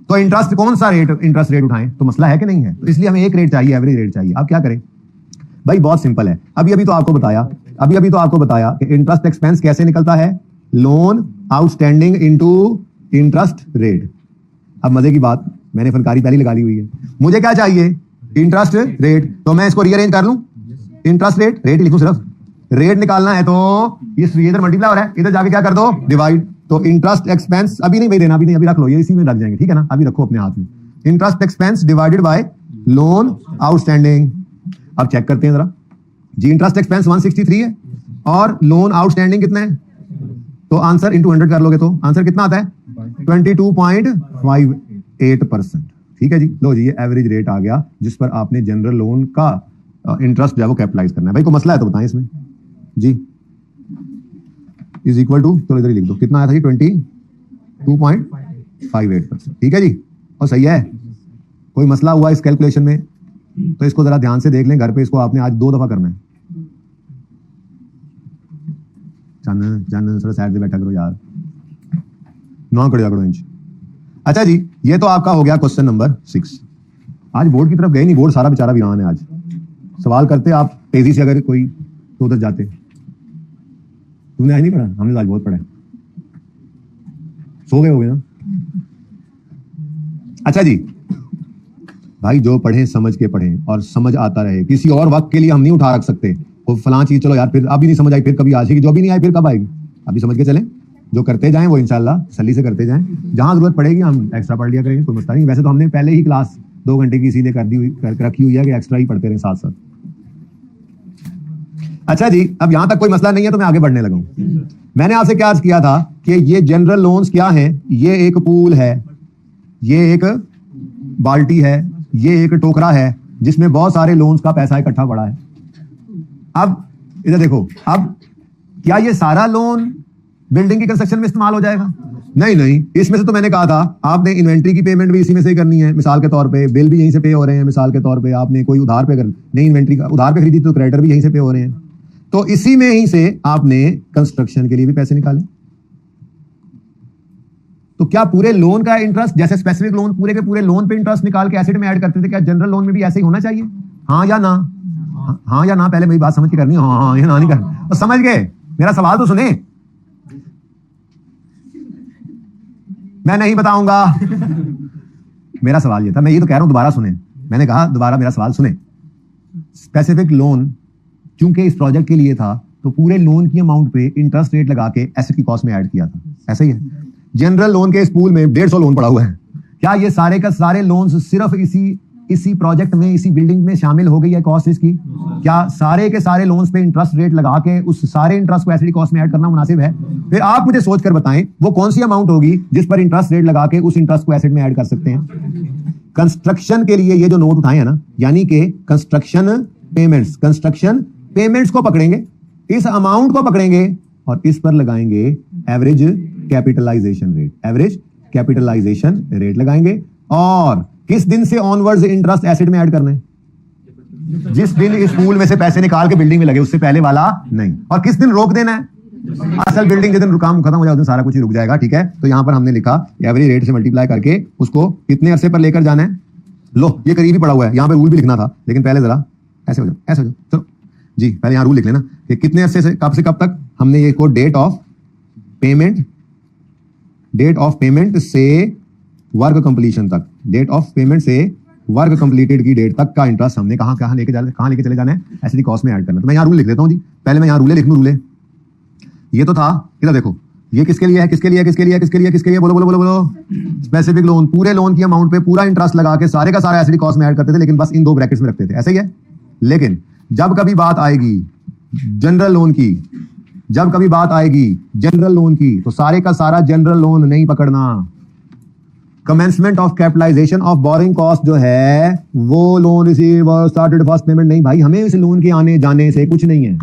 तो इंटरेस्ट कौन सा रेट, इंटरेस्ट रेट उठाएं, तो मसला है कि नहीं है। तो इसलिए हमें एक रेट चाहिए, एवरेज रेट चाहिए। अब क्या करें भाई, बहुत सिंपल है। अभी तो आपको बताया कि इंटरेस्ट एक्सपेंस कैसे निकलता है, loan outstanding into interest rate. अब मजे की बात, मैंने फनकारी पहले लगा ली हुई है, मुझे क्या चाहिए, इंटरेस्ट रेट, तो मैं इसको रीअरेंज कर लूं, इंटरेस्ट रेट लिखूं, सिर्फ रेट निकालना है तो ये इधर मल्टीप्लाई हो रहा है, इधर जाके क्या कर दो, डिवाइड। तो इंटरेस्ट एक्सपेंस अभी नहीं भाई देना, अभी नहीं, अभी रख लो, ये इसी में रख जाएंगे, ठीक है ना, अभी रखो अपने हाथ में। Interest expense divided by loan outstanding. अब चेक करते हैं जरा जी, इंटरेस्ट एक्सपेंस 163 है और लोन आउटस्टैंडिंग कितना है, तो आंसर इंटू 100 कर लोगे तो आंसर कितना आता है, 22.58%। ठीक है जी, लो जी, ये एवरेज रेट आ गया जिस पर आपने जनरल लोन का इंटरेस्ट जो है वो कैपिटलाइज करना है। भाई को मसला है तो बताएं इसमें जी, इज इक्वल टू, चलो इधर ही लिख दो, कितना आया था जी, 22.58%। ठीक है जी, और सही है। कोई मसला हुआ इस कैलकुलेशन में तो इसको जरा ध्यान से देख लें, घर पे इसको आपने आज 2 दफा करना है। थोड़ा साइड से बैठा करो यार, 9 करो करो इंच। अच्छा जी, ये तो आपका हो गया क्वेश्चन नंबर 6। आज बोर्ड की तरफ गए नहीं, बोर्ड सारा बेचारा वीरान है। आज सवाल करते आप तेजी से, अगर कोई तो उधर जाते। तुमने आज नहीं पढ़ा, हमने आज बहुत पढ़ा है, सो गए हो गए ना। अच्छा जी, भाई जो पढ़े समझ के पढ़े और समझ आता रहे, किसी और वक्त के लिए हम नहीं उठा रख सकते वो फलां चीज, चलो यार फिर अभी नहीं समझ आई फिर कभी आ जाएगी, जो भी नहीं आई फिर कब आएगी, अभी समझ के चलें, जो करते जाएं वो इंशाल्लाह तसल्ली से करते जाएं, जहां जरूरत पड़ेगी हम एक्स्ट्रा पढ़ लिया करेंगे, कोई मसला नहीं। वैसे तो हमने पहले ही क्लास 2 घंटे की इसीलिए रखी हुई है कि एक्स्ट्रा ही पढ़ते रहे साथ साथ। अच्छा जी, अब यहां तक कोई मसला नहीं है तो मैं आगे बढ़ने लगा हूं। मैंने आपसे क्या अर्ज किया था कि ये जनरल लोन्स क्या हैं, ये एक पूल है, ये एक बाल्टी है, ये एक टोकरा है जिसमें बहुत सारे लोन्स का पैसा इकट्ठा पड़ा है। अब इधर देखो, अब क्या ये सारा लोन बिल्डिंग की कंस्ट्रक्शन में इस्तेमाल हो जाएगा? नहीं, इसमें से तो मैंने कहा था आपने इन्वेंट्री की पेमेंट भी इसी में से ही करनी है, मिसाल के तौर पे बिल भी यहीं से पे हो रहे हैं, मिसाल के तौर पे आपने कोई उधार पे नहीं इन्वेंट्री का उधार पे खरीदी तो क्रेडिटर भी यहीं से पे हो रहे हैं, तो इसी में ही से आपने कंस्ट्रक्शन के लिए भी पैसे निकाले। तो क्या पूरे लोन का इंटरेस्ट, जैसे स्पेसिफिक लोन पूरे के पूरे लोन पे इंटरेस्ट निकाल के एसेट में ऐड करते थे, क्या जनरल लोन में भी ऐसे ही होना चाहिए? हाँ या ना? हाँ या ना? पहले मेरी बात समझ के करनी है, हाँ या ना नहीं करनी, तो समझ गए? मेरा सवाल तो सुने, मैं नहीं बताऊंगा। मेरा सवाल ये था, मैं ये तो कह रहा हूं दोबारा सुने, मैंने कहा दोबारा मेरा सवाल सुने। स्पेसिफिक लोन क्योंकि इस प्रोजेक्ट के लिए था तो पूरे लोन की अमाउंट पे इंटरेस्ट रेट लगा के एसेट की कॉस्ट में ऐड किया था, ऐसा ही है। जनरल लोन के इस पूल में 150 लोन पड़ा हुआ है, क्या ये सारे का सारे लोन्स सिर्फ इसी प्रोजेक्ट में, इसी बिल्डिंग में शामिल हो गई है कॉस्ट इसकी? क्या सारे के सारे लोन्स पे इंटरेस्ट रेट लगा के उस सारे इंटरेस्ट को एसेट की कॉस्ट में ऐड करना मुनासिब है? फिर आप मुझे सोचकर बताएं वो कौन सी अमाउंट होगी जिस पर इंटरेस्ट रेट लगा के उस इंटरेस्ट को एसेट में ऐड कर सकते हैं? कंस्ट्रक्शन के लिए ये जो नोट उठाए हैं ना, यानी कि कंस्ट्रक्शन पेमेंट्स को पकड़ेंगे, इस अमाउंट को पकड़ेंगे और इस पर लगाएंगे एवरेज कैपिटलाइजेशन रेट लगाएंगे। और किस दिन से ऑनवर्ड्स इंटरेस्ट एसेट में ऐड करना है? जिस दिन इस पूल में से पैसे निकाल के बिल्डिंग में लगे, उससे पहले वाला नहीं। और किस दिन रोक देना है? असल बिल्डिंग जिस दिन काम खत्म हो जाए उस दिन सारा कुछ ही रुक जाएगा, ठीक है? तो यहां पर हमने लिखा एवरेज रेट से मल्टीप्लाई करके उसको कितने अरसे पर लेकर जाना है। लो ये करीब ही पड़ा हुआ है, यहां पर रूल भी लिखना था, लेकिन पहले जरा ऐसे हो जाओ चलो जी, पहले यहां रूल लिख लेना कि कितने अरसे से कब तक हमने ये को डेट ऑफ पेमेंट से वर्क कंप्लीशन तक, डेट ऑफ पेमेंट से वर्क कंप्लीटेड की डेट तक का इंटरेस्ट हमने कहां लेके चले जाना है, एसिड कॉस्ट में ऐड करना। तो मैं यहां रूल लिख देता हूं जी, पहले मैं यहां रूले लिख लूं। रूले ये तो था, इधर देखो ये किसके लिए है, बोलो। स्पेसिफिक लोन, पूरे लोन की अमाउंट पे पूरा इंटरेस्ट लगा के सारे का सारा एसिड कॉस्ट में ऐड करते थे, लेकिन बस इन 2 ब्रैकेट्स में रखते थे, ऐसा ही है। लेकिन जब कभी बात आएगी जनरल लोन की तो सारे का सारा जनरल लोन नहीं पकड़ना। Commencement of capitalisation of borrowing cost जो है वो लोन रिसीव और स्टार्टेड फर्स्ट पेमेंट नहीं भाई, हमें इस लोन के आने जाने से कुछ नहीं है।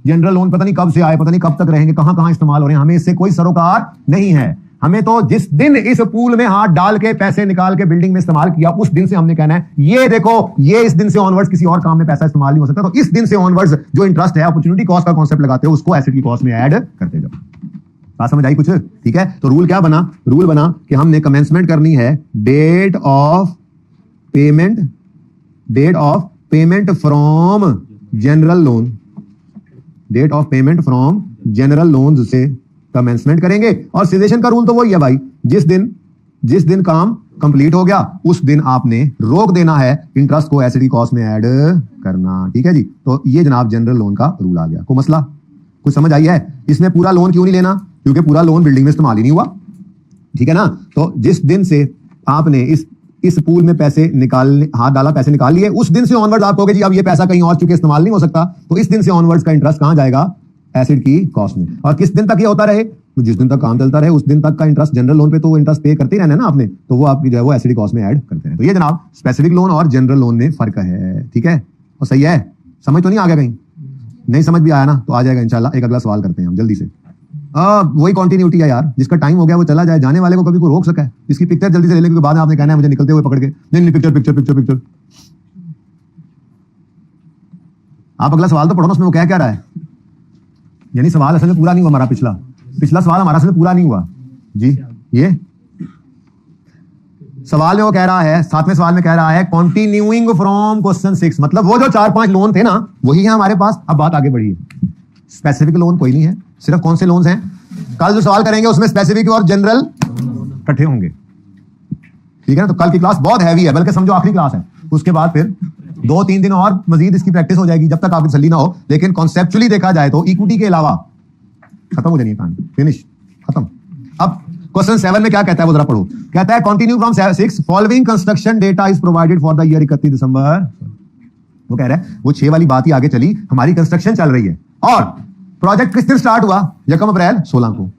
जनरल लोन पता नहीं कब से आए, पता नहीं कब तक रहेंगे, कहां इस्तेमाल हो रहे हैं, हमें इससे कोई सरोकार नहीं है। हमें तो जिस दिन इस पूल में हाथ डाल के पैसे निकाल के बिल्डिंग में इस्तेमाल किया उस दिन से हमने कहना है ये देखो, ये इस दिन से ऑनवर्ड्स किसी और काम में पैसा इस्तेमाल नहीं हो सकता, तो इस दिन से ऑनवर्ड्स जो इंटरेस्ट है अपॉर्चुनिटी कॉस्ट का कॉन्सेप्ट लगाते हो उसको एसेट की कॉस्ट में ऐड करते जाओ। बात समझ आई कुछ? ठीक है, तो रूल बना कि हमने कमेंसमेंट करनी है date of payment from general loan से कमेंसमेंट करेंगे। और सिजेशन का रूल तो वही है भाई, जिस दिन काम कंप्लीट हो गया उस दिन आपने रोक देना है इंटरेस्ट को एसिड की कॉस्ट में ऐड करना, ठीक है जी। तो ये जनाब जनरल लोन का रूल आ गया। कोई मसला कुछ समझ आई है? इसमें पूरा लोन क्यों नहीं लेना? क्योंकि पूरा लोन बिल्डिंग में इस्तेमाल ही नहीं हुआ, ठीक है ना। तो जिस दिन से आपने इस पूल में पैसे हाथ डाला, पैसे निकाल लिए, उस दिन से ऑनवर्ड्स आप कहोगे जी अब ये पैसा कहीं और चूंकि इस्तेमाल नहीं हो सकता, तो इस दिन से ऑनवर्ड्स का इंटरेस्ट कहां जाएगा? एसिड की कॉस्ट में। और किस दिन तक ये होता रहे? जिस दिन तक काम चलता रहे उस दिन तक का इंटरेस्ट जनरल लोन पे तो वो इंटरेस्ट पे करते ही रहना है ना आपने, तो वो आपकी जो है वो एसिड कॉस्ट में ऐड करते हैं। तो ये जनाब स्पेसिफिक लोन और जनरल लोन में फर्क है, ठीक है? और सही है, समझ तो नहीं आ गया? कहीं नहीं समझ भी आया ना तो आ जाएगा इंशाल्लाह। एक अगला सवाल करते हैं हम जल्दी से। वही कंटिन्यूटी है यार, जिसका टाइम हो गया वो चला जाए, जाने वाले को कभी को रोक सका है। इसकी पिक्चर जल्दी से ले लेंगे, बाद में आपने कहना है मुझे निकलते हुए पकड़ के, नहीं पिक्चर। आप अगला सवाल तो पढ़ो ना, उसमें वो क्या रहा है। यानी सवाल असल में पूरा नहीं हुआ हमारा, पिछला सवाल हमारा असल में पूरा नहीं हुआ जी। ये सवाल में वो कह रहा है, 7वें सवाल में कह रहा है कंटिन्यूइंग फ्रॉम क्वेश्चन 6, मतलब वो जो 4-5 लोन थे ना वही है हमारे पास। अब बात आगे बढ़ी है, स्पेसिफिक लोन कोई नहीं है, सिर्फ कौन से लोन्स हैं? कल जो सवाल करेंगे उसमें स्पेसिफिक और जनरल इकट्ठे होंगे, ठीक है ना। तो कल की क्लास बहुत हैवी है, बल्कि समझो आखिरी क्लास है। उसके बाद फिर 2-3 दिन और मजीद इसकी प्रैक्टिस हो जाएगी जब तक आपकी तसल्ली ना हो। लेकिन कॉन्सेप्चुअली देखा जाए तो इक्विटी के अलावा खत्म हो जानी कहानी, फिनिश, खत्म। अब क्वेश्चन 7 में क्या कहता है वो जरा पढ़ो। कहता है continue from 6 following construction data is provided for the year 31 दिसंबर। वो कह रहा है वो 6 वाली बात ही आगे चली, हमारी कंस्ट्रक्शन चल रही है और प्रोजेक्ट किस दिन स्टार्ट हुआ, 1 अप्रैल 16 को।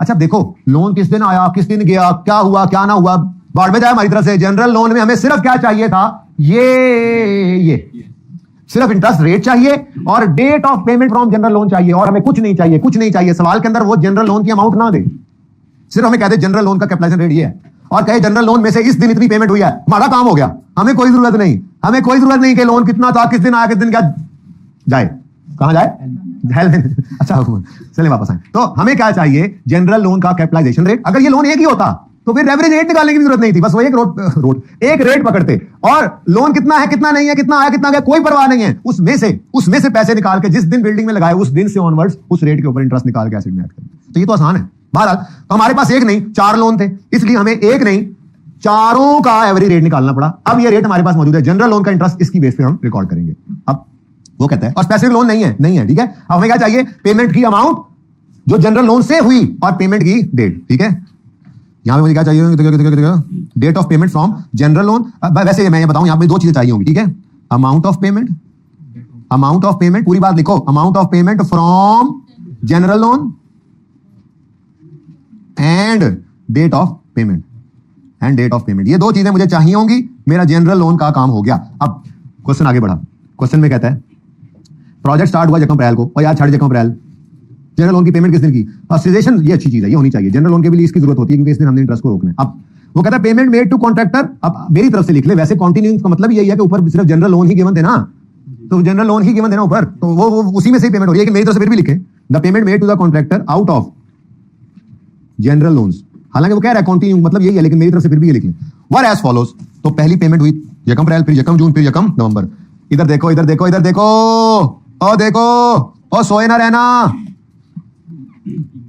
अच्छा देखो लोन किस दिन आया, किस दिन गया, क्या हुआ क्या ना हुआ, बाढ़ में जाए हमारी तरफ से। जनरल लोन में हमें सिर्फ क्या चाहिए था, ये सिर्फ इंटरेस्ट रेट चाहिए और date of payment from general loan चाहिए और हमें कुछ नहीं चाहिए, कुछ नहीं चाहिए। सवाल के अंदर वो जनरल लोन की अमाउंट ना दे, सिर्फ हमें कहते जनरल लोन का कैपिटलाइजेशन रेट ये है और कहे जनरल लोन में से इस दिन इतनी पेमेंट हुई है, हमारा काम हो गया। हमें कोई जरूरत नहीं, हमें कोई जरूरत नहीं कि लोन कितना था, किस दिन आया, किस दिन क्या जाए, कहां जाए। अच्छा चलिए वापस आए। तो हमें क्या चाहिए, जनरल लोन का कैपिटलाइजेशन रेट। अगर ये लोन एक ही होता तो फिर एवरेज रेट निकालने की जरूरत नहीं थी, बस वो एक रेट पकड़ते और लोन कितना है, कितना नहीं है, कितना आया, कितना गया, कोई परवाह नहीं है। उसमें से पैसे निकाल के जिस दिन बिल्डिंग में लगाए उस दिन से ऑनवर्ड्स उस रेट के ऊपर इंटरेस्ट निकाल के एसिड में ऐड करते। तो ये तो आसान है। बहरहाल तो हमारे पास एक नहीं 4 लोन थे, इसलिए हमें एक नहीं 4 का एवरेज रेट निकालना पड़ा। अब ये रेट हमारे पास मौजूद है, जनरल लोन का इंटरेस्ट इसकी बेस पे हम रिकॉर्ड करेंगे। अब वो कहता है और स्पेसिफिक लोन नहीं है, ठीक है। अब हमें क्या चाहिए, पेमेंट की अमाउंट जो जनरल लोन से हुई और पेमेंट की डेट, ठीक है। यहां पे मुझे क्या चाहिए, date of payment from general loan. वैसे मैं ये बताऊं यहां पे 2 चीजें चाहिए होंगी, ठीक है। अमाउंट ऑफ पेमेंट, पूरी बात लिखो, amount of payment from general loan and date of payment, ये 2 चीजें मुझे चाहिए होंगी, मेरा जनरल लोन का काम हो गया। अब क्वेश्चन आगे बढ़ा। क्वेश्चन में कहता है प्रोजेक्ट स्टार्ट हुआ 1 अप्रैल को और यार 1 अप्रैल, जनरल लोन की पेमेंट किस दिन की, सिचुएशन ये अच्छी चीज है, ये होनी चाहिए। जनरल लोन के भी इसकी जरूरत होती है क्योंकि इस दिन हमने इंटरेस्ट को रोकना है। अब वो कहता है पेमेंट मेड टू कॉन्ट्रैक्टर। अब मेरी तरफ से लिख ले, वैसे कंटिन्यूइंग का मतलब यही है कि ऊपर सिर्फ जनरल लोन ही गिवन थे ना, तो जनरल लोन ही गिवन थे ना ऊपर, तो वो उसी में से पेमेंट हो रही है कि मेरी तरफ से फिर भी लिखे the payment made to the contractor out of general loans. हालांकि वो कह रहा है कंटिन्यू मतलब यही है, लेकिन मेरी तरफ से फिर भी ये लिख लें। वर एज फॉलोज, तो पहली पेमेंट हुई 1 अप्रैल, फिर 1 जून, फिर 1 नवंबर। इधर देखो, ओ सोए ना रहना।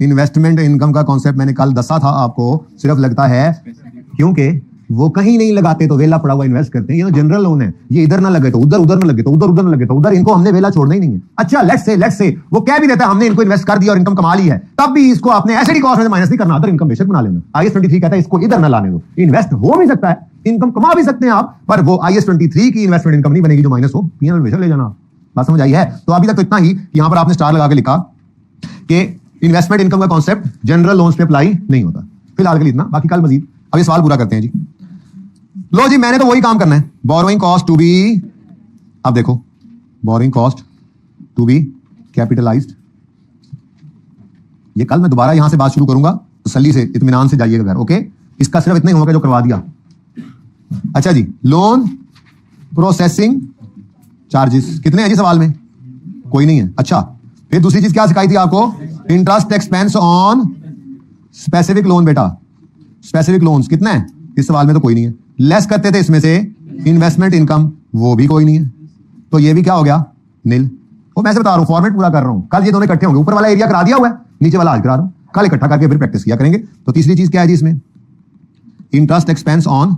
इन्वेस्टमेंट इनकम का कॉन्सेप्ट मैंने कल दसा था आपको, सिर्फ लगता है क्योंकि वो कहीं नहीं लगाते तो वेला पड़ा हुआ इन्वेस्ट करते हैं। ये तो जनरल लोन है, ये इधर ना लगे तो उधर, उधर ना लगे तो उधर, उधर ना लगे तो उधर, इनको हमने वेला छोड़ना ही नहीं है। अच्छा लेट्स से वो क्या भी देता है, हमने इनको इन्वेस्ट कर दिया और इनकम कमा ली है, तब भी इसको आपने एसिड कॉस्ट में माइनस नहीं करना, अदर इनकम बेशक बना लेना। IAS 23 कहता है इसको इधर ना लाने दो, इन्वेस्ट हो भी सकता है, इनकम कमा भी सकते हैं आप, पर वो IAS 23 की इन्वेस्टमेंट इनकम नहीं बनेगी जो माइनस हो, P&L बेशक ले जाना। बात समझ आई है? तो अभी तक तो इतना ही, यहां पर आपने स्टार लगा के लिखा कि इन्वेस्टमेंट इनकम का कॉन्सेप्ट जनरल लोन्स पे अप्लाई नहीं होता। फिलहाल के लिए इतना, बाकी कल मजीद। अब ये सवाल पूरा करते हैं जी। लो जी, मैंने तो वही काम करना है, बोरोइंग कॉस्ट टू बी, अब देखो borrowing cost to be capitalised. ये कल मैं दोबारा यहां से बात शुरू करूंगा, तसल्ली से इत्मीनान से जाइएगा घर, ओके। इसका सिर्फ इतना ही होगा जो करवा दिया। अच्छा जी, लोन प्रोसेसिंग चार्जेस कितने हैं जी सवाल में, कोई नहीं है। अच्छा, फिर दूसरी चीज क्या सिखाई थी आपको, interest expense on specific loan. बेटा स्पेसिफिक लोन्स कितना है, इस सवाल में तो कोई नहीं है। लेस करते थे इसमें से इन्वेस्टमेंट इनकम, वो भी कोई नहीं है, तो ये भी क्या हो गया, नील। वो मैं से बता रहा हूं, फॉर्मेट पूरा कर रहा हूं। कल ये दोनों इकट्ठे होंगे, ऊपर वाला एरिया करा दिया हुआ है, नीचे वाला आज करा रहा हूं, कल इकट्ठा करके फिर प्रैक्टिस किया करेंगे। तो तीसरी चीज क्या है जी इसमें, इंटरेस्ट एक्सपेंस ऑन।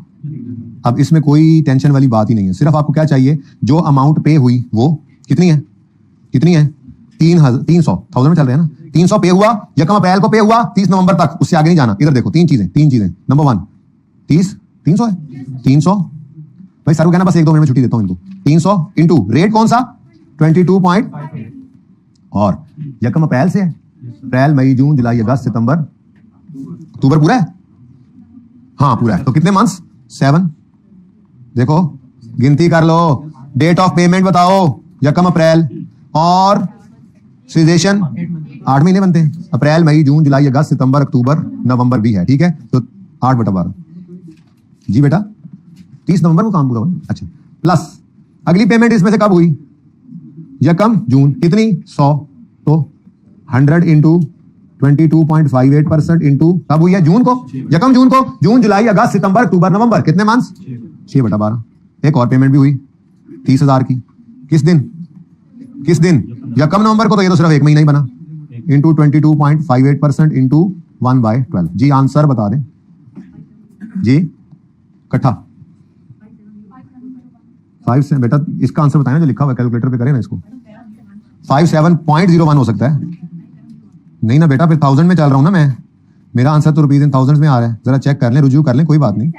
अब इसमें कोई टेंशन वाली बात ही नहीं है, सिर्फ आपको क्या चाहिए, जो अमाउंट पे हुई वो कितनी है, 300 में चल रहे हैं ना, 300 पे हुआ, 1 अप्रैल को पे हुआ, 30 नवंबर तक, उससे आगे नहीं जाना। इधर देखो तीन चीजें। नंबर 1 300 है, 300 भाई सर को कहना बस 1-2 मिनट में छुट्टी देता हूं इनको। 300 इंटू रेट कौन सा 22 और 1 अप्रैल से है, अप्रैल मई जून जुलाई अगस्त सितंबर अक्टूबर पूरा है, हाँ पूरा है। तो कितने मंथ्स, 7। देखो गिनती कर लो, डेट ऑफ पेमेंट बताओ 1 अप्रैल, और सीजेशन 8 महीने बनते हैं, अप्रैल मई जून जुलाई अगस्त सितंबर अक्टूबर नवंबर भी है, ठीक है। तो 8/12 जी बेटा, 30 नवंबर को काम पूरा हुआ। अच्छा, प्लस अगली पेमेंट इसमें से कब हुई, 1 जून, कितनी 100, तो 100 इंटू 22.58% इंटू कब हुई है, जून को, 1 जून को, जून जुलाई अगस्त सितंबर अक्टूबर नवंबर, कितने मंथ्स, 6/12। एक और पेमेंट भी हुई 30,000 की, किस दिन 1 नवंबर को, तो ये तो सिर्फ 1 महीना ही बना, इंटू 22.58% इंटू 1/12। जी आंसर बता दें जी, इकट्ठा 5 से बेटा इसका आंसर बताएं जो लिखा हुआ है कैलकुलेटर पे करें ना इसको। 57.01 हो सकता है। नहीं ना बेटा, फिर 1000 में चल रहा हूं ना मैं, मेरा आंसर तो रुपीज इन थाउजेंड्स में आ रहा है। जरा चेक कर लें, रुजू कर लें, कोई बात नहीं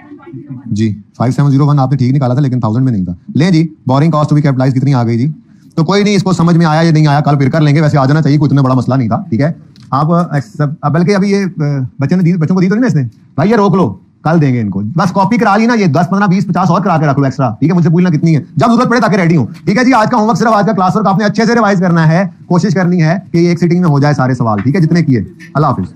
जी। 5701 आपने ठीक निकाला था, लेकिन 1000 में नहीं था। ले जी, borrowing cost to be capitalize कितनी आ गई जी? तो कोई नहीं, इसको समझ में आया या नहीं आया कल फिर कर लेंगे, वैसे आ जाना चाहिए, कोई इतना बड़ा मसला नहीं था। ठीक है, आप बल्कि अभी ये बच्चों को दी तो नहीं ना इसने, भाई ये रोक लो, कल देंगे इनको। बस कॉपी करा ली ना, ये 10 15 20 50 और करा के रख लो एक्स्ट्रा। ठीक है, मुझसे पूछना कितनी है, जब जरूरत पड़े ताकि रेडी हो। ठीक है जी, आज का होमवर्क सिर्फ आज का क्लास वर्क आपने अच्छे से रिवाइज करना है, कोशिश करनी है कि एक सीटिंग में हो जाए सारे सवाल। ठीक है, जितने किए। अल्लाह हाफिज।